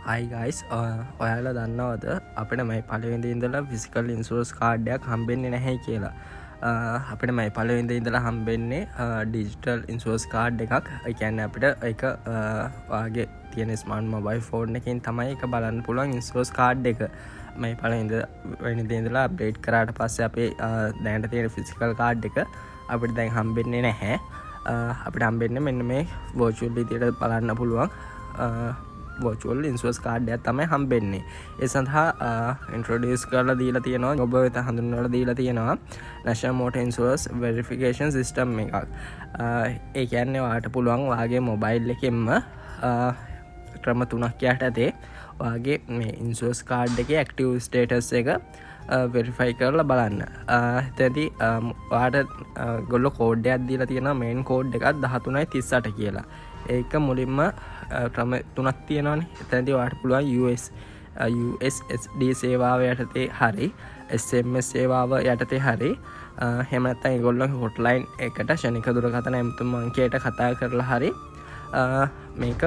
හයි guys ඔයාලා දන්නවද අපිට මයි පලවෙඳ ඉඳලා ෆිසිකල් ඉන්සුරස් කාඩ්ඩයක් හම්බෙන්නේ නැහැ කියලා. අපිට මයි පලවෙඳ ඉඳලා හම්බෙන්නේ ඩිජිටල් ඉන්සුවස් කාඩ් එකක්. එකන්න අපිට එක වගේ තියෙන ස්මාර්ට් මොබයිල් ෆෝන් එකින් තමයි එක බලන්න පුළුවන් ඉන්සුවස් කාඩ් එක. මයි පලවෙනිද ඉඳලා අප්ඩේට් කරාට පස්සේ අපේ දැනට තියෙන ෆිසිකල් කාඩ් එක අපිට දැන් හම්බෙන්නේ නැහැ. අපිට හම්බෙන්න මෙන්න මේ වර්චුවල් විදියට බලන්න පුළුවන් virtual insurance card එකක් තමයි හම්බෙන්නේ. ඒ සඳහා introduce කරලා දීලා තියෙනවා, ඔබ වෙත හඳුන්වලා දීලා තියෙනවා National Motor Insurance Verification System එකක්. ඒ කියන්නේ ඔයාලට පුළුවන් ඔයාගේ මොබයිල් එකෙන්ම ක්‍රම තුනක් යටතේ ඔයාගේ මේ ඉන්ෂුරන්ස් කාඩ් එකේ ඇක්ටිව් ස්ටේටස් එක වෙරිෆයි කරලා බලන්න. එතනදී ඔයාලට ගොල්ලෝ කෝඩ් එකක් දීලා තියෙනවා, මේන් කෝඩ් එකක් 1338 කියලා. ඒක මුලින්ම ක්‍රම තුනක් තියෙනවානේ. එතනදී ඔයාලට පුළුවන් USSD සේවාව යටතේ හරි SMS සේවාව යටතේ හරි එහෙම නැත්නම් ඒගොල්ලෝගේ හොට්ලයින් එකට ශනික දුරකථන ඇමතුම් අංකයට කතා කරලා හරි මේක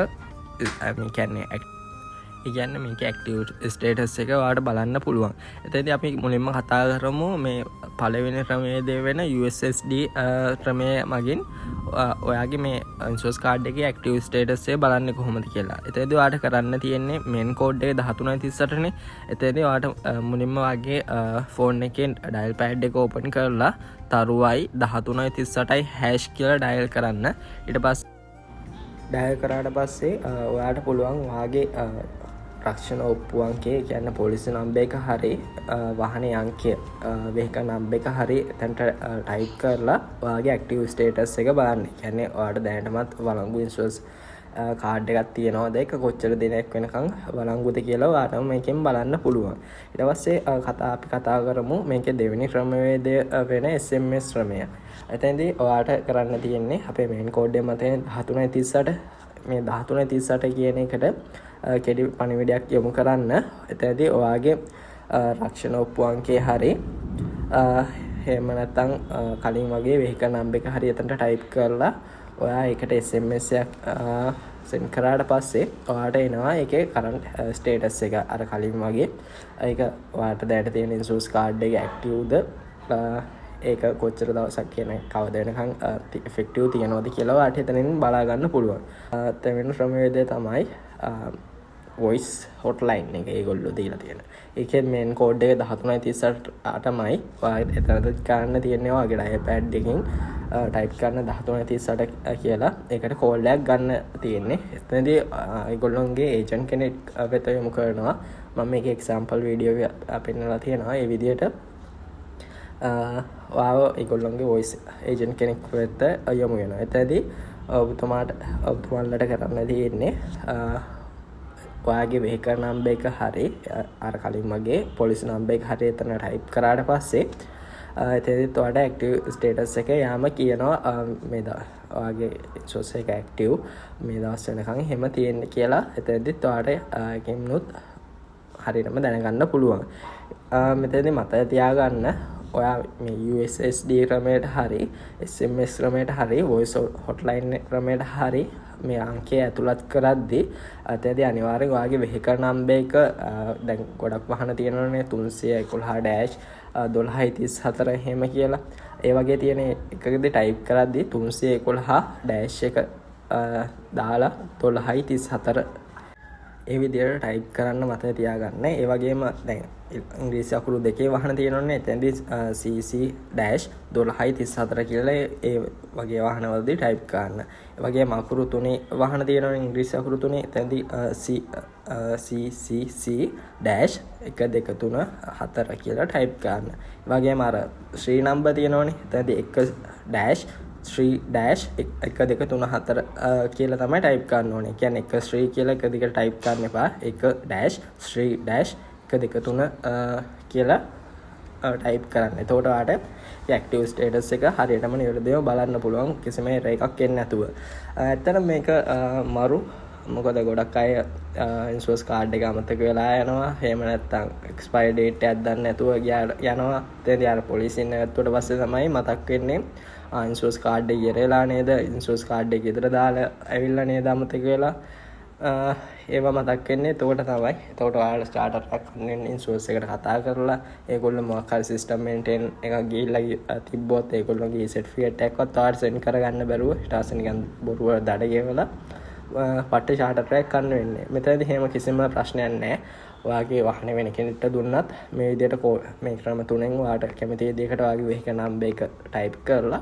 කියන්නේ මේක ඇක්ටිව් ස්ටේටස් එක ඔයාලට බලන්න පුළුවන්. එතනදී අපි මුලින්ම කතා කරමු මේ පළවෙනි ක්‍රමයේ වෙන USSD ක්‍රමය මගින් ඔයාගේ මේ ඉන්ෂුරන්ස් කාඩ් එකේ ඇක්ටිව් ස්ටේටස් එක බලන්නේ කොහොමද කියලා. එතනදී ඔයාලට කරන්න තියෙන්නේ මේන් කෝඩ් එක 1338 නේ. එතනදී ඔයාලට මුලින්ම වගේ ෆෝන් එකෙන් ඩයල් පෑඩ් එක ඕපන් කරලා තරුවයි 1338 # කියලා ඩයල් කරන්න. ඊට පස්සේ ඩයල් කරාට පස්සේ ඔයාලට පුළුවන් ඔයාගේ රක්ෂණ ඔප්පු අංකය කියන්න පොලිසි නම්බර එක හරි වාහනේ අංකය වෙහිකල් නම්බර එක හරි එතනට ටයිප් කරලා ඔයාගේ ඇක්ටිව් ස්ටේටස් එක බලන්න. කියන්නේ ඔයාලට දැනටමත් වළංගු ඉන්ෂුරන්ස් කාඩ් එකක් තියෙනවද, ඒක කොච්චර දිනයක් වෙනකන් වළංගුද කියලා ඔයාලට මේකෙන් බලන්න පුළුවන්. ඊට පස්සේ අපි කතා කරමු මේකේ දෙවෙනි ක්‍රමවේදය වෙන SMS ක්‍රමය. එතෙන්දී ඔයාලට කරන්න තියෙන්නේ අපේ මේන් කෝඩ් එක මත 1338 මේ 1338 කියන එකට කෙටි පණිවිඩයක් යොමු කරන්න. එතනදී ඔයාගේ රක්ෂණ ඔප්පු අංකය හරි එහෙම නැත්නම් කලින් වගේ වෙහිකල් නම්බර එක හරි එතනට ටයිප් කරලා ඔයා ඒකට SMS එකක් සෙන්ඩ් කරාට පස්සේ ඔයාට එනවා ඒකේ කරන්ට් ස්ටේටස් එක අර කලින් වගේ. ඒක ඔයාට දැනට තියෙන ඉන්ෂුරන්ස් කාඩ් එක ඇක්ටිව්ද, ඒක කොච්චර දවසක් කියන කවද වෙනකන් ඉෆෙක්ටිව් තියනවද කියලා ඔයාට එතනින් බලා ගන්න පුළුවන්. දෙවෙනි ක්‍රමවේදය තමයි voice hotline එක ඒගොල්ලෝ දීලා තියෙන. ඒකෙන් මේන් කෝඩ් එක 1338යි. ඔයාලා එතනද ගන්න තියෙන්නේ ඔයාගේ ඩයල් පෑඩ් එකකින් ටයිප් කරන 1338 කියලා. ඒකට කෝල් එකක් ගන්න තියෙන්නේ. එතනදී ඒගොල්ලොන්ගේ ඒජන්ට් කෙනෙක් වෙත යොමු කරනවා. මම මේකේ එක්සැම්පල් වීඩියෝ එක පෙන්නලා තියෙනවා. ඒ විදිහට ඔයාව ඒගොල්ලොන්ගේ වොයිස් ඒජන්ට් කෙනෙක් වෙත යොමු වෙනවා. එතනදී ඔබතුමාලට කරන්න තියෙන්නේ ඔයාගේ වෙහිකල් නම්බර එක හරි අර කලින් වගේ පොලිසි නම්බර එක හරි එතන ටයිප් කරාට පස්සේ එතනදිත් ඔයාලට ඇක්ටිව් ස්ටේටස් එක යාම කියනවා මේ ඔයාගේ ඉන්ෂුරන්ස් එක ඇක්ටිව් මේ දවස් වෙනකන් එහෙම තියෙන්නේ කියලා. එතනදිත් ඔයාලට ඒකෙමුත් හරියටම දැනගන්න පුළුවන්. මෙතනදී මතක තියාගන්න ඔයා මේ USSD ක්‍රමයට හරි SMS ක්‍රමයට හරි voice hotline ක්‍රමයට හරි මේ අංකය ඇතුළත් කරද්දී අතේදී අනිවාර්යෙන් ඔයාගේ වෙහිකල් නම්බර එක දැන් ගොඩක් වාහන තියෙනවනේ 311 1234 එහෙම කියලා. ඒ වගේ තියෙන එකකදී ටයිප් කරද්දී 311 එක දාලා 1234 ඒ විදිහට ටයිප් කරන්න මතක තියාගන්න. ඒ වගේම දැන් ඉංග්‍රීසි අකුරු දෙකේ වහන තියෙනවනේ. එතෙන්දී CC-1234 කියලා ඒ වගේ වහනවලදී ටයිප් කරන්න. ඒ වගේම අකුරු තුනේ වහන තියෙනවනේ ඉංග්‍රීසි අකුරු තුනේ. එතෙන්දී CC-123 කියලා ටයිප් කරන්න. ඒ වගේම අර ශ්‍රී නම්බර් තියෙනවනේ. එතෙන්දී 1-3-1-2-3-4 කියලා තමයි ටයිප් කරන්න ඕනේ. කියන්නේ 1 ශ්‍රී කියලා එක දිගට ටයිප් කරන්න එපා. 1-ශ්‍රී-1-2-3 කියලා ටයිප් කරන්න. එතකොට ඔයාලට ඇක්ටිව් ස්ටේටස් එක හරියටම නිවැරදිව බලන්න පුළුවන් කිසිම error එකක් එන්නේ නැතුව. ඇත්තටම මේක මරු මොකද ගොඩක් අය ඉන්ෂුරන්ස් කාඩ් එක අමතක වෙලා යනවා. එහෙම නැත්නම් එක්ස්පයර් ඩේට් එකක් දන්නේ නැතුව යනවා. එතනදී අර පොලිසියෙන් නැවතුවට පස්සේ තමයි මතක් වෙන්නේ ඉන්ෂුරන්ස් කාඩ් එක ඉරලා නේද, ඉන්ෂුරන්ස් කාඩ් එක ගෙදර දාලා ඇවිල්ලා නේද අමතක වෙලා. ඒවා මතක් වෙන්නේ එතකොට තමයි. එතකොට ඔයාලා ස්ටාර්ටර් එකක් ගන්න ඉන්ෂුරන්ස් එකට කතා කරලා ඒගොල්ලෝ මොකක් හරි සිස්ටම් මේන්ටේන් එකක් ගිහිල්ලා තිබ්බොත් ඒගොල්ලෝගේ සර්ටිෆිකේට් එකක්වත් ඔයාලට සෙන්ඩ් කරගන්න බැරුව ඊට පස්සේ නිකන් බොරුව දඩ ගෙවලා පට්ට චාර්ටර් එකක් ගන්න වෙන්නේ. මෙතනදී එහෙම කිසිම ප්‍රශ්නයක් නැහැ. ඔයාගේ වාහනේ වෙන කෙනෙක්ට දුන්නත් මේ විදිහට මේ ක්‍රම තුනෙන් ඔයාට කැමති දෙයකට ඔයාගේ වෙහිකල් නම්බර් එක ටයිප් කරලා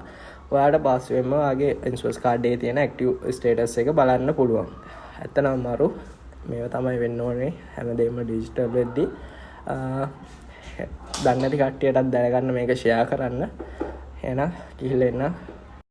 ඔයාට පස්සෙම ඔයාගේ ඉන්ෂුරන්ස් කාඩ් එකේ තියෙන ඇක්ටිව් ස්ටේටස් එක බලන්න පුළුවන්. ඇත්තනම් අමාරු මේවා තමයි වෙන්න ඕනේ හැමදේම ඩිජිටල් වෙද්දී. දන්නේ නැති කට්ටියටත් දැනගන්න මේක ෂෙයා කරන්න. එහෙනම් ගිහිල්ලා එන්න